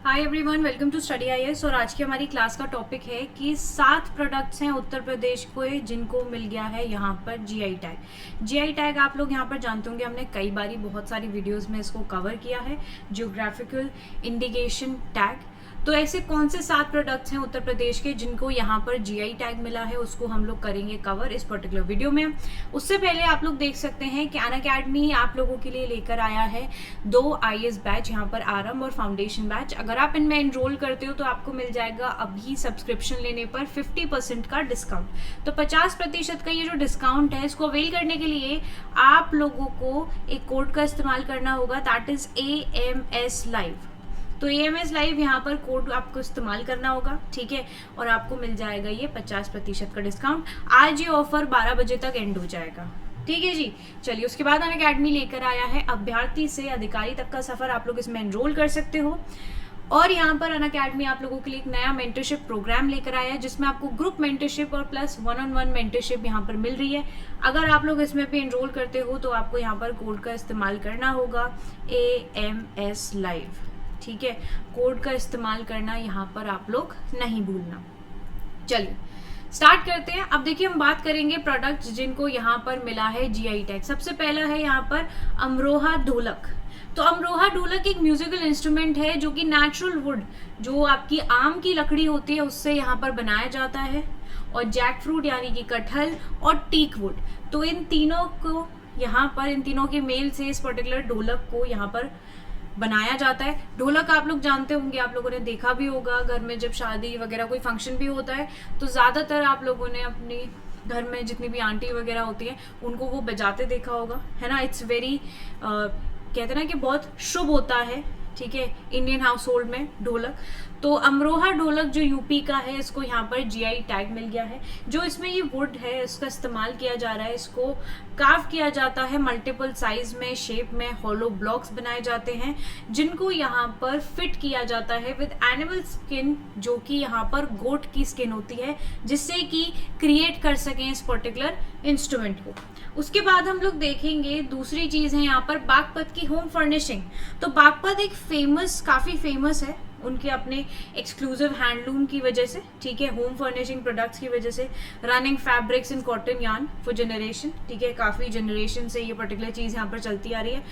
Hi everyone, welcome to study IAS. और आज की हमारी क्लास का टॉपिक है कि 7 प्रोडक्ट्स हैं उत्तर प्रदेश को जिनको मिल गया है यहाँ पर जीआई टैग। जीआई टैग आप लोग यहाँ पर जानते होंगे, हमने कई बारी बहुत सारी वीडियोस में इसको कवर किया है, जियोग्राफिकल इंडिकेशन टैग। तो ऐसे कौन से 7 प्रोडक्ट्स हैं उत्तर प्रदेश के जिनको यहाँ पर जीआई टैग मिला है, उसको हम लोग करेंगे कवर इस पर्टिकुलर वीडियो में। उससे पहले आप लोग देख सकते हैं कि अनअकैडमी आप लोगों के लिए लेकर आया है 2 आईएएस बैच, यहाँ पर आरंभ और फाउंडेशन बैच। अगर आप इनमें एनरोल करते हो तो आपको मिल जाएगा अभी सब्सक्रिप्शन लेने पर 50% का डिस्काउंट। तो 50% का ये जो डिस्काउंट है, इसको अवेल करने के लिए आप लोगों को एक कोड का इस्तेमाल करना होगा, दैट इज AMS लाइव। तो AMS लाइव यहाँ पर कोड आपको इस्तेमाल करना होगा, ठीक है, और आपको मिल जाएगा ये 50% का डिस्काउंट। आज ये ऑफर 12 बजे तक एंड हो जाएगा, ठीक है जी। चलिए, उसके बाद अनअकैडमी लेकर आया है अभ्यर्थी से अधिकारी तक का सफर। आप लोग इसमें एनरोल कर सकते हो। और यहाँ पर अनअकैडमी आप लोगों के लिए एक नया मेंटरशिप प्रोग्राम लेकर आया है, जिसमें आपको ग्रुप मेंटरशिप और प्लस 1-on-1 मेंटरशिप यहाँ पर मिल रही है। अगर आप लोग इसमें भी एनरोल करते हो तो आपको यहाँ पर कोड का इस्तेमाल करना होगा AMS लाइव, ठीक है। कोड का इस्तेमाल करना यहाँ पर आप लोग नहीं भूलना। चलिए स्टार्ट करते हैं। अब देखिए, हम बात करेंगे प्रोडक्ट्स जिनको यहाँ पर मिला है जीआई टैग। सबसे पहला है यहाँ पर अमरोहा ढोलक। तो अमरोहा ढोलक एक म्यूजिकल इंस्ट्रूमेंट है जो कि नेचुरल वुड, जो आपकी आम की लकड़ी होती है, उससे यहाँ पर बनाया जाता है। और जैक फ्रूट यानी कि कटहल और टीक वुड, तो इन तीनों को यहाँ पर, इन तीनों के मेल से इस पर्टिकुलर ढोलक को यहाँ पर बनाया जाता है। ढोलक आप लोग जानते होंगे, आप लोगों ने देखा भी होगा घर में, जब शादी वगैरह कोई फंक्शन भी होता है तो ज़्यादातर आप लोगों ने अपने घर में जितनी भी आंटी वगैरह होती हैं उनको वो बजाते देखा होगा, है ना। इट्स वेरी कहते हैं ना कि बहुत शुभ होता है, ठीक है, इंडियन हाउस होल्ड में ढोलक। तो अमरोहा ढोलक जो यूपी का है, इसको यहाँ पर जीआई टैग मिल गया है। जो इसमें ये वुड है, इसका इस्तेमाल किया जा रहा है, इसको कार्व किया जाता है मल्टीपल साइज में, शेप में, हॉलो ब्लॉक्स बनाए जाते हैं जिनको यहाँ पर फिट किया जाता है विद एनिमल स्किन, जो कि यहाँ पर गोट की स्किन होती है, जिससे कि क्रिएट कर सकें इस पर्टिकुलर इंस्ट्रूमेंट को। उसके बाद हम लोग देखेंगे दूसरी चीज़ है यहाँ पर बागपत की होम फर्निशिंग। तो बागपत एक काफ़ी फेमस है उनके अपने एक्सक्लूसिव हैंडलूम की वजह से, ठीक है, होम फर्निशिंग प्रोडक्ट्स की वजह से, running fabrics in cotton yarn for generation, ठीक है, काफ़ी जनरेशन से ये पर्टिकुलर चीज़ यहाँ पर चलती आ रही है।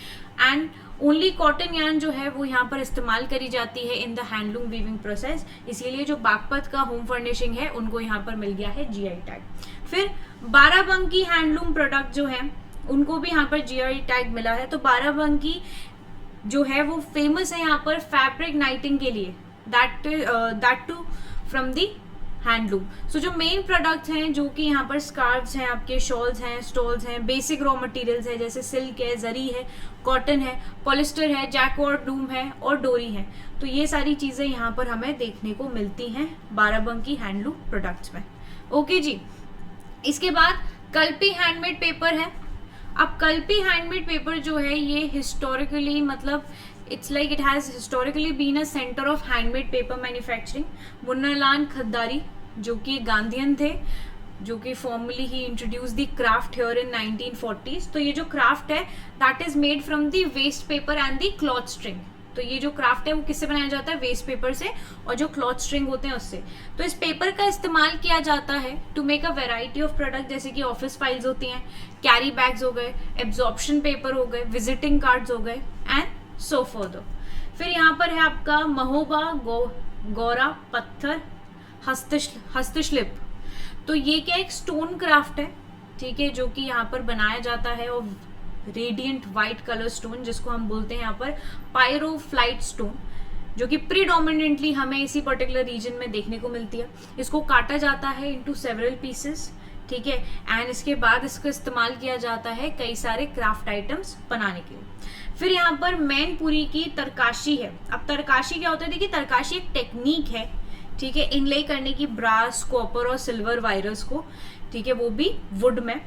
एंड ओनली कॉटन यार्न जो है वो यहाँ पर इस्तेमाल करी जाती है in the handloom weaving process, इसीलिए जो बागपत का होम फर्निशिंग है उनको यहाँ पर मिल गया है जीआई टैग। फिर बाराबंकी हैंडलूम प्रोडक्ट जो है उनको भी यहाँ पर जीआई टैग मिला है। तो बाराबंकी जो है वो फेमस है यहाँ पर फैब्रिक नाइटिंग के लिए, that too from the handloom. So जो मेन प्रोडक्ट्स हैं, जो कि यहाँ पर स्कार्फ्स हैं, आपके शॉल्स हैं, स्टॉल्स हैं, बेसिक रॉ मटेरियल्स है, जैसे सिल्क है, जरी है, कॉटन है, पॉलिस्टर है, जैकवार्ड लूम है और डोरी है। तो ये सारी चीज़ें यहाँ पर हमें देखने को मिलती हैं बाराबंकी हैंडलूम प्रोडक्ट्स में। ओके जी। इसके बाद कल्पी हैंडमेड पेपर है। अब कल्पी हैंडमेड पेपर जो है ये हिस्टोरिकली, मतलब it's like it has historically been a centre of handmade paper manufacturing. Munnalal Khaddari जो कि गांधीयन थे, जो कि फॉर्मली ही introduce the craft here in 1940s। तो ये जो क्राफ्ट है that is made from the waste paper and the cloth string. तो ये जो क्राफ्ट है वो किससे बनाया जाता है? वेस्ट पेपर से, और जो क्लॉथ स्ट्रिंग होते हैं उससे। तो इस पेपर का इस्तेमाल किया जाता है to make a variety of product, जैसे कि ऑफिस फाइल्स होती हैं, कैरी बैग्स हो गए, एब्जॉर्प्शन पेपर हो गए, विजिटिंग कार्ड्स हो गए एंड सो फर्दर। फिर यहाँ पर है आपका महोबा गौरा पत्थर हस्तशिल्प। तो ये क्या एक स्टोन क्राफ्ट है, ठीक है, जो कि यहाँ पर बनाया जाता है, और रेडियंट वाइट कलर स्टोन, जिसको हम बोलते हैं यहाँ पर पायरोफ्लाइट स्टोन, जो कि प्रीडोमिनेंटली हमें इसी पर्टिकुलर रीजन में देखने को मिलती है। इसको काटा जाता है इनटू सेवरल पीसेस, ठीक है, एंड इसके बाद इसका इस्तेमाल किया जाता है कई सारे क्राफ्ट आइटम्स बनाने के लिए। फिर यहाँ पर मैनपुरी की तरकाशी है। अब तरकाशी क्या होता है? देखिए, तरकाशी एक टेक्निक है, ठीक है, इनले करने की ब्रास, कॉपर और सिल्वर वायरस को, ठीक है, वो भी वुड में।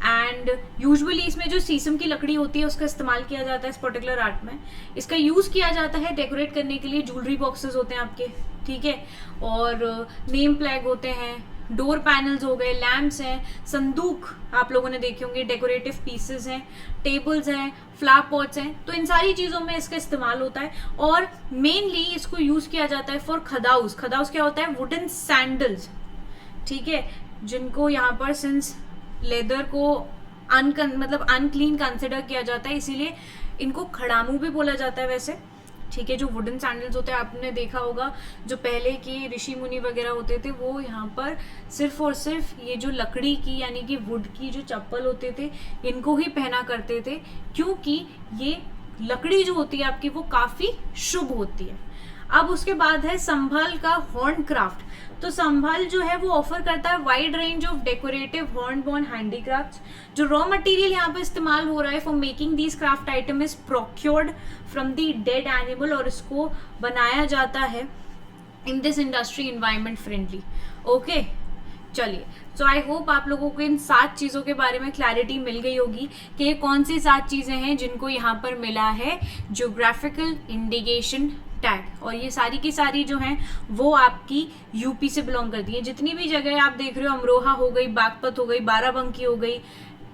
एंड यूजुअली इसमें जो शीशम की लकड़ी होती है उसका इस्तेमाल किया जाता है इस पर्टिकुलर आर्ट में। इसका यूज़ किया जाता है डेकोरेट करने के लिए। ज्वेलरी बॉक्सेस होते हैं आपके, ठीक है, और नेम फ्लैग होते हैं, डोर पैनल्स हो गए, लैम्प्स हैं, संदूक आप लोगों ने देखे होंगे, डेकोरेटिव पीसेस हैं, टेबल्स हैं, फ्लावर पॉट्स हैं, तो इन सारी चीज़ों में इसका इस्तेमाल होता है। और मेनली इसको यूज़ किया जाता है फॉर खदाउस। खदाउस क्या होता है? वुडन सैंडल्स, ठीक है, जिनको यहाँ पर सिंस लेदर को मतलब अनक्लीन कंसिडर किया जाता है, इसीलिए इनको खड़ामू भी बोला जाता है वैसे, ठीक है। जो वुडन सैंडल्स होते हैं आपने देखा होगा, जो पहले के ऋषि मुनि वगैरह होते थे वो यहाँ पर सिर्फ और सिर्फ ये जो लकड़ी की यानी कि वुड की जो चप्पल होते थे इनको ही पहना करते थे, क्योंकि ये लकड़ी जो होती है आपकी वो काफ़ी शुभ होती है। अब उसके बाद है संभल का हॉर्न क्राफ्ट। तो संभल जो है वो ऑफर करता है wide range of decorative horn born handicrafts. जो रॉ मटेरियल यहाँ पे इस्तेमाल हो रहा है for making these craft item is procured from the dead animal, और इसको बनाया जाता है in this industry environment friendly. Okay, चलिए, सो आई होप आप लोगों को इन 7 चीज़ों के बारे में क्लैरिटी मिल गई होगी कि ये कौन सी 7 चीज़ें हैं जिनको यहाँ पर मिला है ज्योग्राफिकल इंडिकेशन टैग। और ये सारी की सारी जो हैं वो आपकी यूपी से बिलोंग करती है। जितनी भी जगह आप देख रहे हो, अमरोहा हो गई, बागपत हो गई, बाराबंकी हो गई,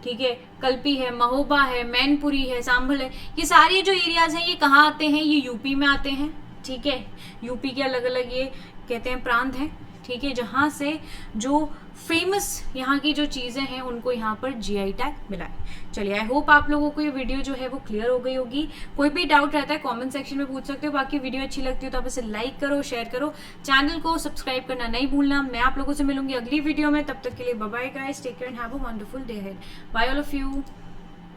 ठीक है, कल्पी है, महोबा है, मैनपुरी है, सांभल है, ये सारे जो एरियाज हैं ये कहाँ आते हैं? ये यूपी में आते हैं, ठीक है। यूपी के अलग अलग ये कहते हैं प्रांत हैं, ठीक है, जहाँ से जो फेमस यहाँ की जो चीज़ें हैं उनको यहाँ पर जीआई टैग मिला है। चलिए, आई होप आप लोगों को ये वीडियो जो है वो क्लियर हो गई होगी। कोई भी डाउट रहता है कमेंट सेक्शन में पूछ सकते हो। बाकी वीडियो अच्छी लगती है तो आप इसे लाइक करो, शेयर करो, चैनल को सब्सक्राइब करना नहीं भूलना। मैं आप लोगों से मिलूंगी अगली वीडियो में, तब तक के लिए bye bye guys, take care and have a wonderful day ahead. Bye all of you.